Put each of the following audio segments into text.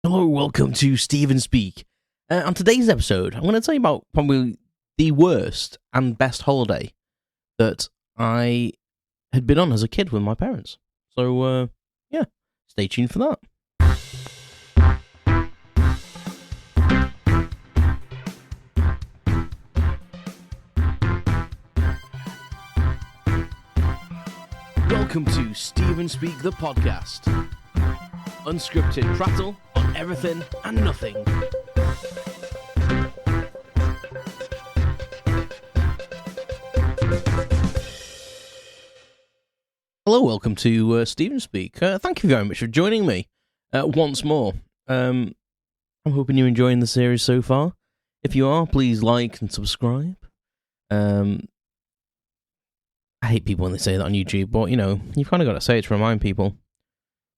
Hello, welcome to Stephen Speak. On today's episode, I'm going to tell you about probably the worst and best holiday that I had been on as a kid with my parents. So, stay tuned for that. Welcome to Stephen Speak, the podcast. Unscripted prattle on everything and nothing. Hello, welcome to Stephen Speak. Thank you very much for joining me once more. I'm hoping you're enjoying the series so far. If you are, please like and subscribe. I hate people when they say that on YouTube, but you know, you've kind of got to say it to remind people.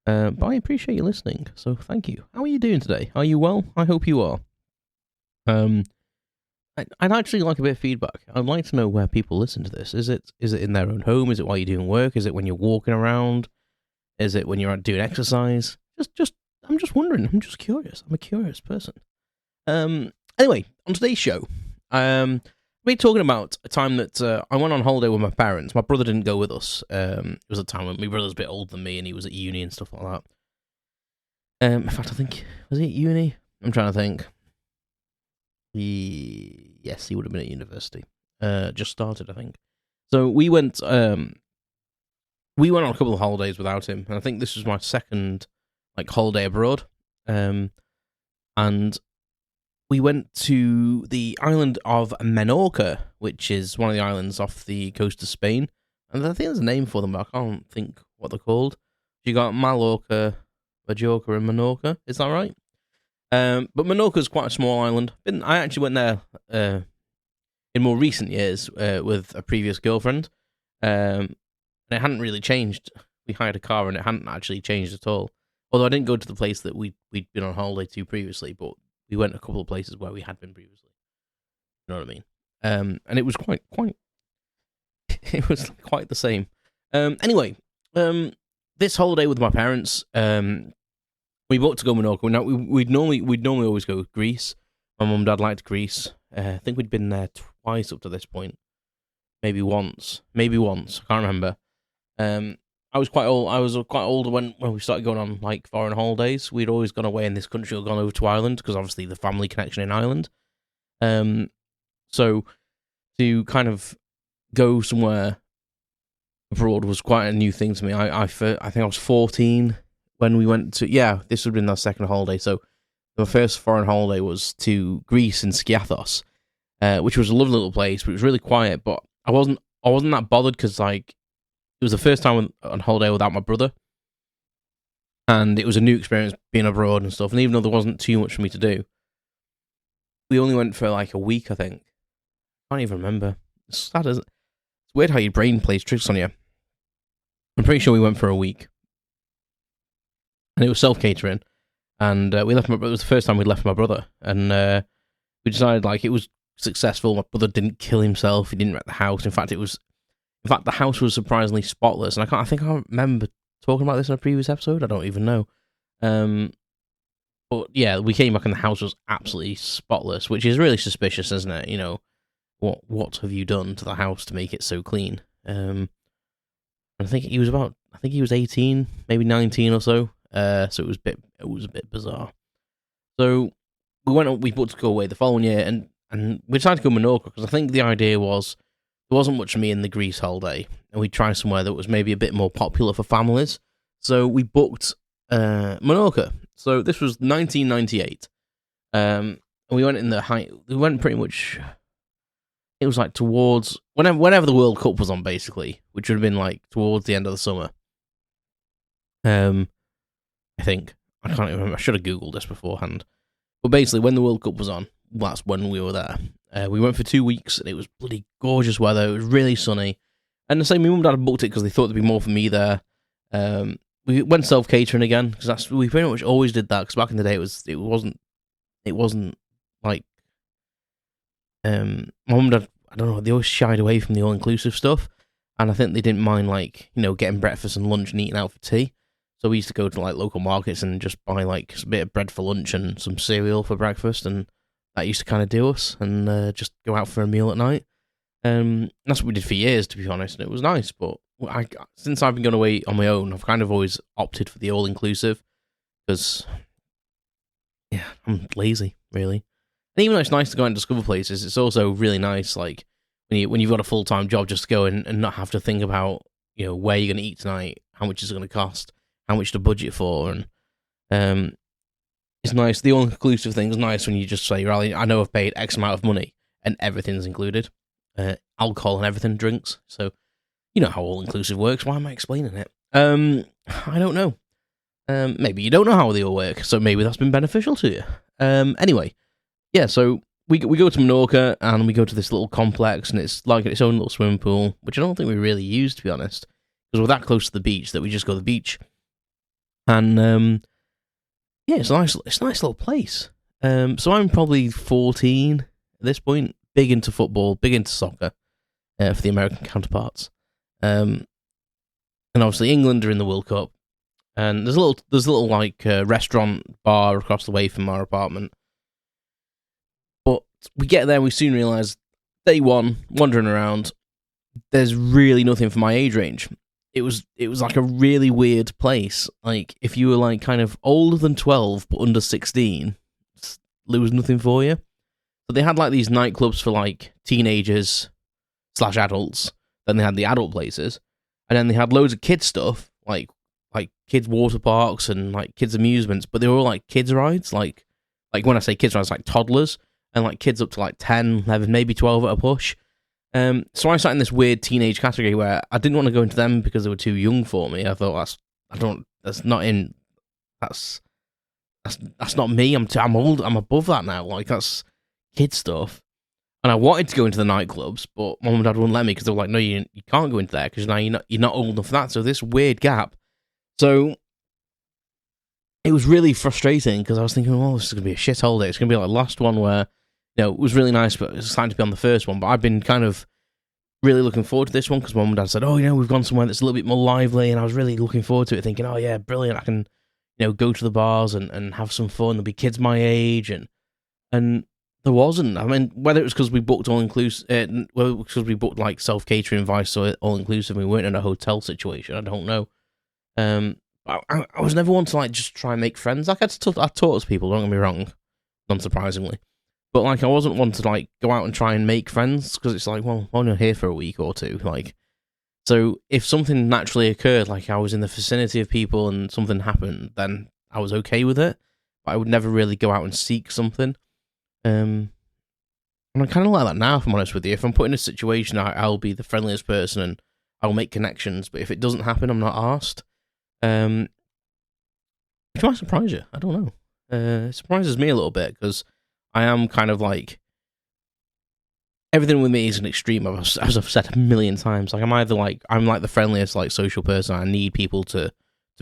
But I appreciate you listening, so thank you. How are you doing today? Are you well? I hope you are. I'd actually like a bit of feedback. I'd like to know where people listen to this. Is it in their own home? Is it while you're doing work? Is it when you're walking around? Is it when you're out doing exercise? I'm just wondering. I'm just curious. I'm a curious person. Anyway, on today's show, we're talking about a time that I went on holiday with my parents. My brother didn't go with us. It was a time when my brother's a bit older than me and he was at uni and stuff like that. In fact, I think, was he at uni? I'm trying to think. Yes, he would have been at university. Just started, I think. So we went on a couple of holidays without him, and I think this was my second holiday abroad. And we went to the island of Menorca, which is one of the islands off the coast of Spain. And I think there's a name for them, but I can't think what they're called. You got Mallorca, Majorca, and Menorca. Is that right? But Menorca's quite a small island. I actually went there in more recent years with a previous girlfriend. And it hadn't really changed. We hired a car and it hadn't actually changed at all. Although I didn't go to the place that we'd been on holiday to previously, but we went a couple of places where we had been previously. You know what I mean? And it was quite. It was quite the same. Anyway, this holiday with my parents, we booked to go to Menorca. Now we'd normally always go to Greece. My mum and dad liked Greece. I think we'd been there twice up to this point. Maybe once. I can't remember. I was quite old. I was quite old when we started going on foreign holidays. We'd always gone away in this country or gone over to Ireland because obviously the family connection in Ireland. So to kind of go somewhere abroad was quite a new thing to me. I think I was 14 when we went to. Yeah, this would have been our second holiday. So my first foreign holiday was to Greece and Skiathos, which was a lovely little place, but it was really quiet. But I wasn't that bothered because it was the first time on holiday without my brother, and it was a new experience being abroad and stuff. And even though there wasn't too much for me to do, we only went for a week, I think. I can't even remember. It's sad, isn't it? It's weird how your brain plays tricks on you. I'm pretty sure we went for a week, and it was self-catering. And we left. It was the first time we'd left my brother, and we decided it was successful. My brother didn't kill himself. He didn't wreck the house. In fact, the house was surprisingly spotless, and I think I remember talking about this in a previous episode. I don't even know. But yeah, we came back and the house was absolutely spotless, which is really suspicious, isn't it? You know, what have you done to the house to make it so clean? I think he was 18, maybe 19 or so. So it was a bit bizarre. So we booked to go away the following year, and we decided to go to Menorca because I think the idea was, there wasn't much for me in the Greece holiday, and we'd try somewhere that was maybe a bit more popular for families. So we booked Menorca. So this was 1998. And we went in the height. We went pretty much. It was towards whenever the World Cup was on, basically, which would have been towards the end of the summer. I think I can't even remember. I should have googled this beforehand. But basically, when the World Cup was on, that's when we were there. We went for 2 weeks, and it was bloody gorgeous weather. It was really sunny. And the same, my mum and dad had booked it because they thought there'd be more for me there. We went self-catering again, because we pretty much always did that, because back in the day, it wasn't my mum and dad, I don't know, they always shied away from the all-inclusive stuff, and I think they didn't mind, getting breakfast and lunch and eating out for tea. So we used to go to like local markets and just buy like a bit of bread for lunch and some cereal for breakfast, and that used to kind of do us, and just go out for a meal at night. That's what we did for years, to be honest, and it was nice. But since I've been going away on my own, I've kind of always opted for the all inclusive because, yeah, I'm lazy, really. And even though it's nice to go and discover places, it's also really nice, like when you've got a full-time job, just to go and not have to think about where you're going to eat tonight, how much is it going to cost, how much to budget for, and it's nice. The all-inclusive thing is nice when you just say, "Rally, I know I've paid X amount of money and everything's included, alcohol and everything, drinks." So you know how all-inclusive works. Why am I explaining it? I don't know. Maybe you don't know how they all work, so maybe that's been beneficial to you. Anyway, yeah. So we go to Menorca and we go to this little complex, and it's like its own little swimming pool, which I don't think we really use, to be honest, because we're that close to the beach that we just go to the beach. And yeah, it's a nice little place. So I'm probably 14 at this point, big into football, big into soccer, for the American counterparts. And obviously England are in the World Cup, and there's a little like restaurant bar across the way from our apartment. But we get there and we soon realise, day one, wandering around, there's really nothing for my age range. It was like a really weird place. Like, if you were like kind of older than 12 but under 16, there was nothing for you. So they had like these nightclubs for like teenagers / adults. Then they had the adult places, and then they had loads of kids stuff, like kids water parks and like kids amusements. But they were all like kids rides, like when I say kids rides, like toddlers and like kids up to like 10, 11, maybe 12 at a push. So I sat in this weird teenage category where I didn't want to go into them because they were too young for me. I thought that's not me. I'm old. I'm above that now. Like, that's kid stuff. And I wanted to go into the nightclubs, but mum and dad wouldn't let me because they were like, "No, you can't go into there because now you're not old enough for that." So this weird gap. So it was really frustrating because I was thinking, "Oh, this is gonna be a shit holiday. It's gonna be like the last one where." It was really nice, but it was exciting to be on the first one. But I've been kind of really looking forward to this one because Mum and Dad said, "Oh, we've gone somewhere that's a little bit more lively," and I was really looking forward to it, thinking, "Oh yeah, brilliant! I can, go to the bars and have some fun. There'll be kids my age," and there wasn't. I mean, whether it was because we booked all inclusive, whether it was because we booked like self-catering advice, so all inclusive, we weren't in a hotel situation. I don't know. I was never one to like just try and make friends. Like I taught us people. Don't get me wrong, unsurprisingly. But, like, I wasn't one to, like, go out and try and make friends, because it's like, well, I'm only here for a week or two, like. So, if something naturally occurred, like I was in the vicinity of people and something happened, then I was okay with it. But I would never really go out and seek something. And I'm kind of like that now, if I'm honest with you. If I'm put in a situation, I'll be the friendliest person and I'll make connections. But if it doesn't happen, I'm not asked. Which might surprise you. I don't know. It surprises me a little bit, because I am kind of like, everything with me is an extreme, as I've said a million times. Like, I'm like the friendliest, like, social person. I need people to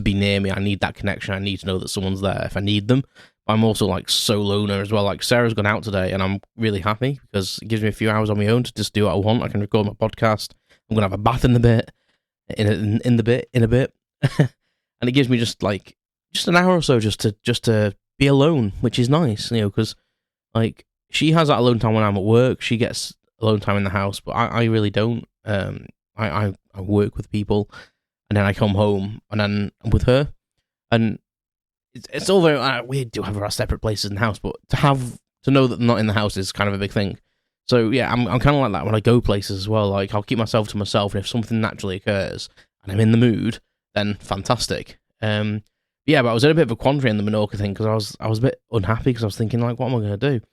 be near me. I need that connection. I need to know that someone's there if I need them. But I'm also, like, so loner as well. Like, Sarah's gone out today, and I'm really happy because it gives me a few hours on my own to just do what I want. I can record my podcast. I'm gonna have a bath in a bit. And it gives me just an hour or so just to be alone, which is nice, because like, she has that alone time when I'm at work. She gets alone time in the house, but I really don't. I work with people, and then I come home, and then I'm with her. And it's all very... we do have our separate places in the house, but to know that they're not in the house is kind of a big thing. So, yeah, I'm kind of like that when I go places as well. Like, I'll keep myself to myself, and if something naturally occurs, and I'm in the mood, then fantastic. Yeah, but I was in a bit of a quandary in the Menorca thing because I was a bit unhappy because I was thinking, like, what am I going to do?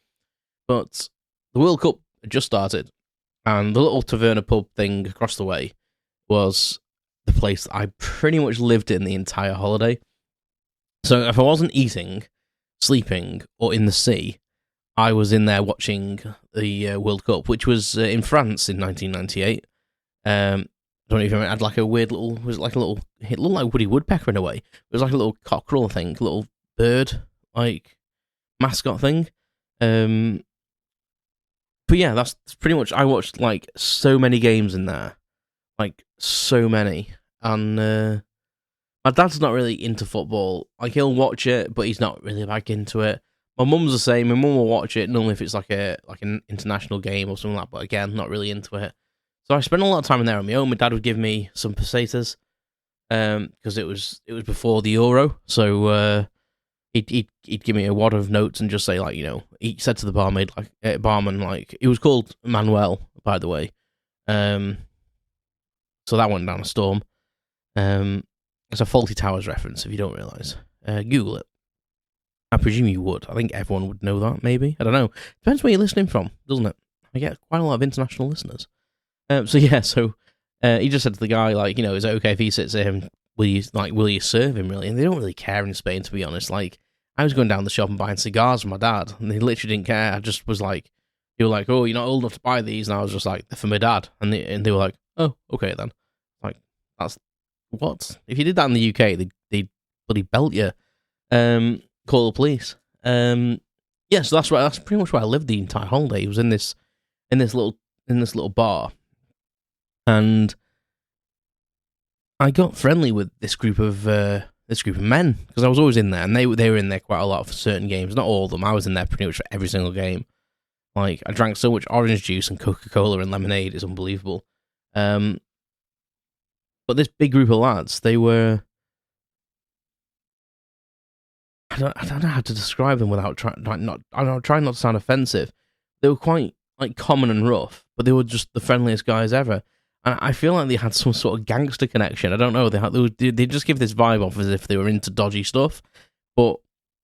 But the World Cup had just started, and the little Taverna pub thing across the way was the place that I pretty much lived in the entire holiday. So if I wasn't eating, sleeping, or in the sea, I was in there watching the World Cup, which was in France in 1998. I don't even. It had like a weird little. Was it like a little? It looked like Woody Woodpecker in a way. It was like a little cockerel thing, a little bird like mascot thing. But yeah, that's pretty much. I watched like so many games in there, like so many, and My dad's not really into football. Like, he'll watch it, but he's not really back into it. My mum's the same. My mum will watch it normally if it's like an international game or something like that. But again, not really into it. So I spent a lot of time in there on my own. My dad would give me some pesetas, because it was before the euro. So he'd give me a wad of notes and just say, like, he said to the barman, like, he was called Manuel, by the way. So that went down a storm. It's a Faulty Towers reference, if you don't realise. Google it. I presume you would. I think everyone would know that, maybe. I don't know. Depends where you're listening from, doesn't it? I get quite a lot of international listeners. So he just said to the guy, like, is it okay if he sits there? Will you serve him, really? And they don't really care in Spain, to be honest. Like, I was going down the shop and buying cigars for my dad, and they literally didn't care. I just was like, they were like, oh, you're not old enough to buy these, and I was just like, they're for my dad. And they were like, oh, okay then. Like, that's what? If you did that in the UK, they'd bloody belt you. Call the police. So that's pretty much where I lived the entire holiday. It was in this little bar, and I got friendly with this group of men because I was always in there, and they were in there quite a lot for certain games. Not all of them. I was in there pretty much for every single game. Like, I drank so much orange juice and Coca-Cola and lemonade, it's unbelievable. But this big group of lads, they were. I don't know how to describe them without trying not to sound offensive. They were quite, like, common and rough, but they were just the friendliest guys ever. And I feel like they had some sort of gangster connection. I don't know. They just give this vibe off as if they were into dodgy stuff, but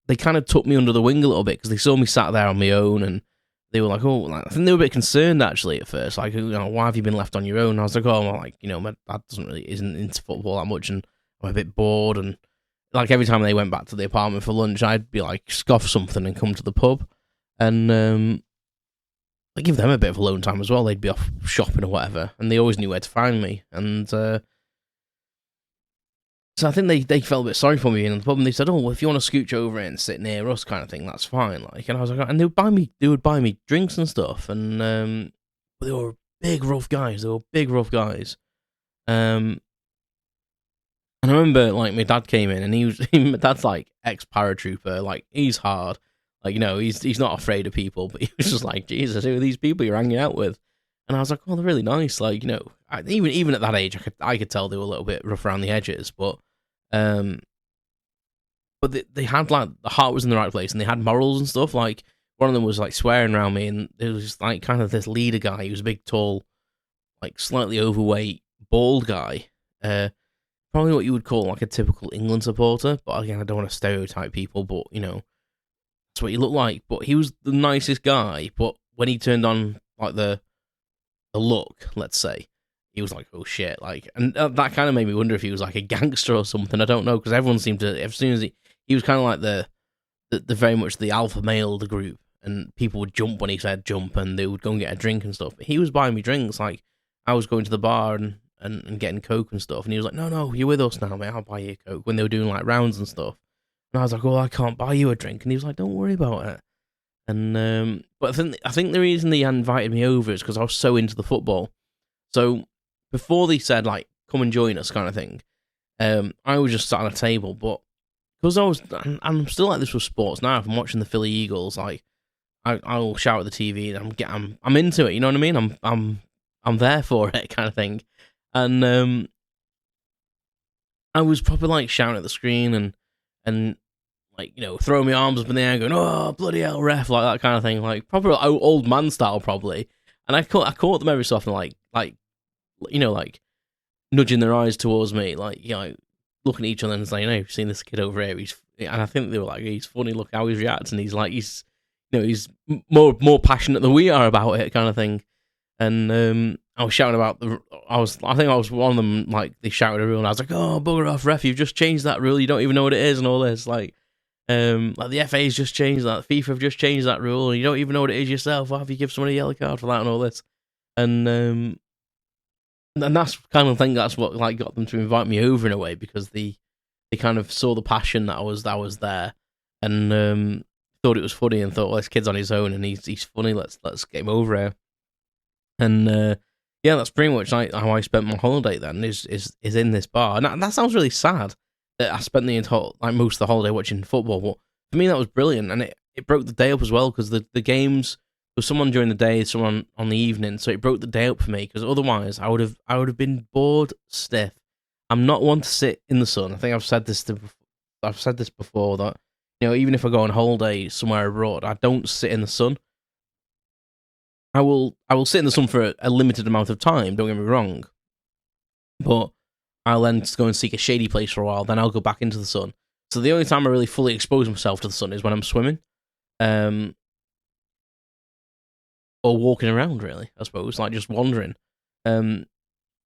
they kind of took me under the wing a little bit because they saw me sat there on my own, and they were like, oh, like, I think they were a bit concerned actually at first. Like, why have you been left on your own? And I was like, oh, well, like, my dad isn't into football that much, and I'm a bit bored. And like, every time they went back to the apartment for lunch, I'd be like, scoff something and come to the pub, and I give them a bit of alone time as well. They'd be off shopping or whatever, and they always knew where to find me. And so I think they felt a bit sorry for me in the pub, and they said, "Oh, well, if you want to scooch over and sit near us, kind of thing, that's fine." Like, and I was like, and they would buy me drinks and stuff, and they were big rough guys. And I remember, like, my dad came in, and my dad's like ex-paratrooper, like, he's hard. Like, he's not afraid of people, but he was just like, Jesus, who are these people you're hanging out with? And I was like, oh, they're really nice. Like, even at that age, I could tell they were a little bit rough around the edges, but they had, like, the heart was in the right place, and they had morals and stuff. Like, one of them was, like, swearing around me, and there was just, like, kind of this leader guy. He was a big, tall, like, slightly overweight, bald guy. Probably what you would call, like, a typical England supporter, but again, I don't want to stereotype people, but, that's what he looked like. But he was the nicest guy, but when he turned on, like, the look, let's say, he was like, oh shit, like, and that kind of made me wonder if he was like a gangster or something. I don't know, because everyone seemed to, as soon as he was kind of like the very much the alpha male of the group, and people would jump when he said jump, and they would go and get a drink and stuff. But he was buying me drinks. Like, I was going to the bar and getting Coke and stuff, and he was like, no, you're with us now, mate, I'll buy you a Coke, when they were doing, like, rounds and stuff. And I was like, oh, I can't buy you a drink. And he was like, don't worry about it. And but I think the reason they invited me over is because I was so into the football. So before they said, like, come and join us kind of thing, I was just sat on a table. But because I'm still like this with sports now. If I'm watching the Philly Eagles, like, I'll shout at the TV, and I'm into it. You know what I mean? I'm there for it, kind of thing. And I was probably, like, shouting at the screen and like, throwing my arms up in the air, going, oh, bloody hell, ref, like that kind of thing, like, proper old man style, probably. And I caught them every so often, like, nudging their eyes towards me, like, looking at each other and saying, hey, you've seen this kid over here, and I think they were like, he's funny, look how he's reacting, he's like, he's more passionate than we are about it, kind of thing. And I was shouting about I think I was one of them, like, they shouted a rule, and I was like, oh, bugger off, ref, you've just changed that rule, you don't even know what it is, and all this, like the FA's just changed that, FIFA have just changed that rule, and you don't even know what it is yourself. Why have you give someone a yellow card for that and all this? And that's kind of thing. That's what, like, got them to invite me over in a way, because they kind of saw the passion that I was there, and thought it was funny, and thought, well, this kid's on his own and he's funny. Let's get him over here. And that's pretty much like how I spent my holiday. Then is in this bar, and that sounds really sad. I spent the entire, like, most of the holiday watching football. But for me, that was brilliant, and it broke the day up as well, because the games, there was someone during the day, someone on the evening, so it broke the day up for me, because otherwise I would have been bored stiff. I'm not one to sit in the sun. I think I've said this before, that, even if I go on holiday somewhere abroad, I don't sit in the sun. I will sit in the sun for a limited amount of time, don't get me wrong, but I'll then go and seek a shady place for a while, then I'll go back into the sun. So the only time I really fully expose myself to the sun is when I'm swimming, or walking around, really, I suppose, like just wandering.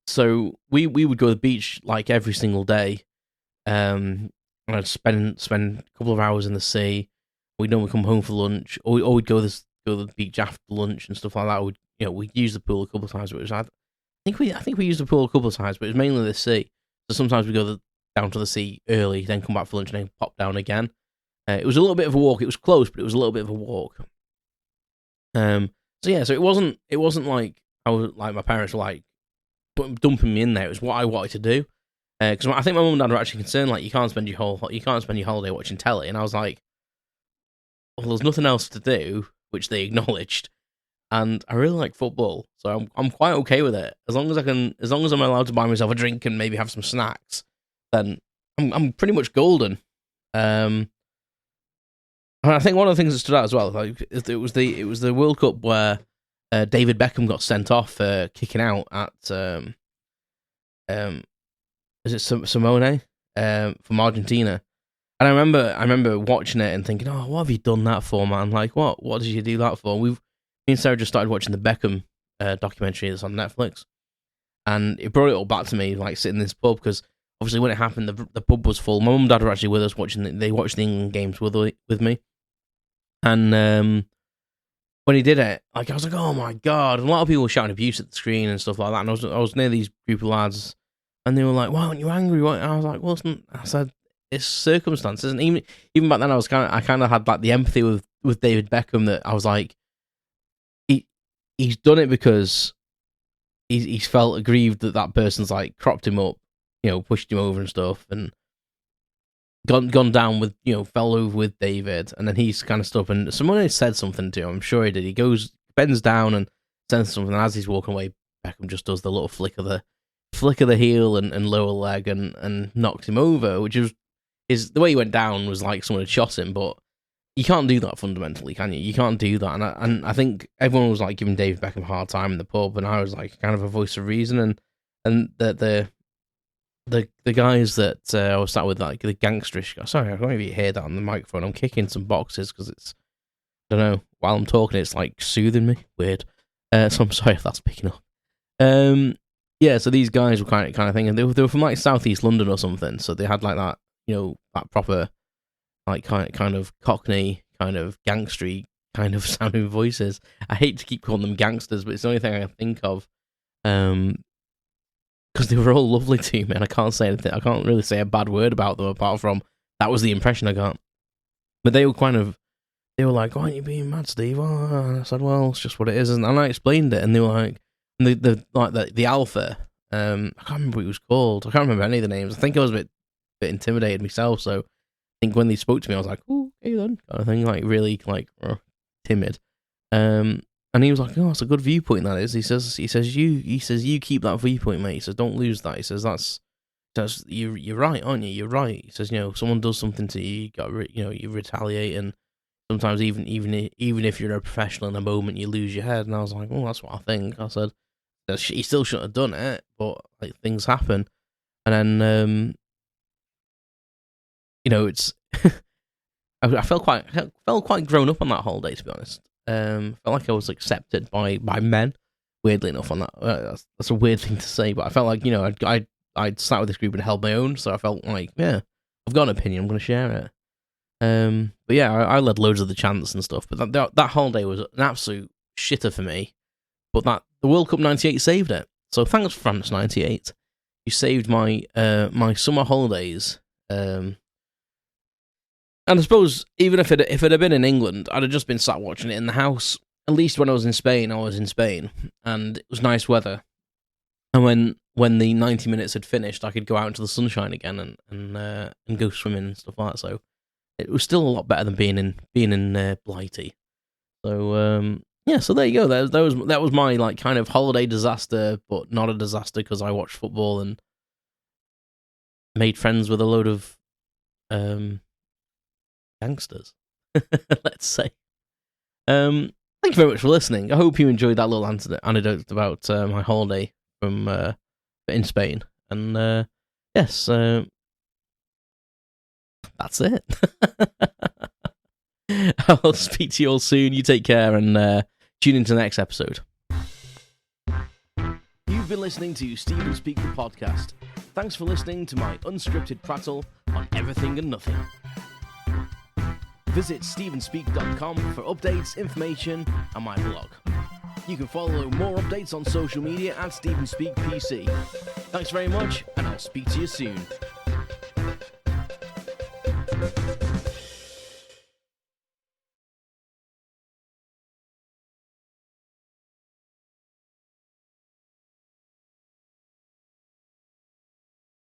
So we would go to the beach like every single day. And I'd spend a couple of hours in the sea. We'd normally come home for lunch, or we'd go to the beach after lunch and stuff like that. We'd use the pool a couple of times, but it was, I think we used the pool a couple of times, but it was mainly the sea. So sometimes we go down to the sea early, then come back for lunch, and then pop down again. It was a little bit of a walk. It was close, but it was a little bit of a walk. So it wasn't like I was like my parents were like dumping me in there. It was what I wanted to do. Because I think my mum and dad were actually concerned, like, you can't spend your holiday watching telly, and I was like, well, there's nothing else to do, which they acknowledged, and I really like football, so I'm quite okay with it. As long as I'm allowed to buy myself a drink and maybe have some snacks, then I'm pretty much golden. And I think one of the things that stood out as well, like, it was the World Cup where David Beckham got sent off for kicking out at is it Simone from Argentina. And I remember watching it and thinking, oh, what have you done that for, man? Like, what did you do that for? Me and Sarah just started watching the Beckham documentary that's on Netflix, and it brought it all back to me, like sitting in this pub, because obviously when it happened, the pub was full. My mum and dad were actually with us watching. They watched the England games with me, and when he did it, like, I was like, oh my god! And a lot of people were shouting abuse at the screen and stuff like that. And I was near these group of lads, and they were like, why aren't you angry? And I was like, well, I said, it's circumstances. And even back then, I kind of had like the empathy with David Beckham, that I was like, he's done it because he's felt aggrieved that person's like cropped him up, pushed him over and stuff, and gone down with, fell over with David, and then he's kind of stuff. And someone said something to him. I'm sure he did. He bends down and says something. And as he's walking away, Beckham just does the little flick of the heel and lower leg and knocks him over, which is the way he went down was like someone had shot him. But you can't do that fundamentally, can you? You can't do that. And I think everyone was like giving David Beckham a hard time in the pub, and I was like kind of a voice of reason. And the guys that I was sat with, like the gangsters. Sorry, I can't even hear that on the microphone. I'm kicking some boxes because it's, I don't know, while I'm talking, it's like soothing me. Weird. So I'm sorry if that's picking up. Yeah, so these guys were kind of thing, and they were from like Southeast London or something. So they had like that, that proper, like kind of Cockney, kind of gangstery kind of sounding voices. I hate to keep calling them gangsters, but it's the only thing I can think of. Because they were all lovely to me, and I can't say anything. I can't really say a bad word about them apart from that was the impression I got. But they were like, "Why aren't you being mad, Steve?" Oh, and I said, "Well, it's just what it is," and I explained it, and they were like, the alpha. I can't remember what it was called. I can't remember any of the names. I think I was a bit intimidated myself, so I think when they spoke to me, I was like, "Oh, okay then," kind of thing, like really like timid. And he was like, "Oh, it's a good viewpoint that is." He says you keep that viewpoint, mate. He says, "Don't lose that." He says, "That's you're right, aren't you? You're right." He says, someone does something to you, you got you retaliate, and sometimes even if you're a professional in a moment, you lose your head. And I was like, "Oh, that's what I think." I said, "He still shouldn't have done it, but like things happen." And then it's I felt quite grown up on that holiday, to be honest. Felt like I was accepted by men, weirdly enough. On that, that's a weird thing to say, but I felt like I'd sat with this group and held my own, so I felt like, yeah, I've got an opinion, I'm going to share it. But yeah, I led loads of the chants and stuff, but that holiday was an absolute shitter for me. But the World Cup '98 saved it. So thanks, France '98. You saved my my summer holidays. And I suppose even if it had been in England, I'd have just been sat watching it in the house. At least when I was in Spain, and it was nice weather. And when when the 90 minutes had finished, I could go out into the sunshine again and go swimming and stuff like that. So it was still a lot better than being in Blighty. So so there you go. That was my like kind of holiday disaster, but not a disaster because I watched football and made friends with a load of gangsters. Let's say. Thank you very much for listening. I hope you enjoyed that little anecdote about my holiday from in Spain. And yes, that's it. I'll speak to you all soon. You take care and tune into the next episode. You've been listening to Stephen Speak the podcast. Thanks for listening to my unscripted prattle on everything and nothing. Visit stephenspeak.com for updates, information, and my blog. You can follow more updates on social media at StephenSpeakPC. Thanks very much, and I'll speak to you soon.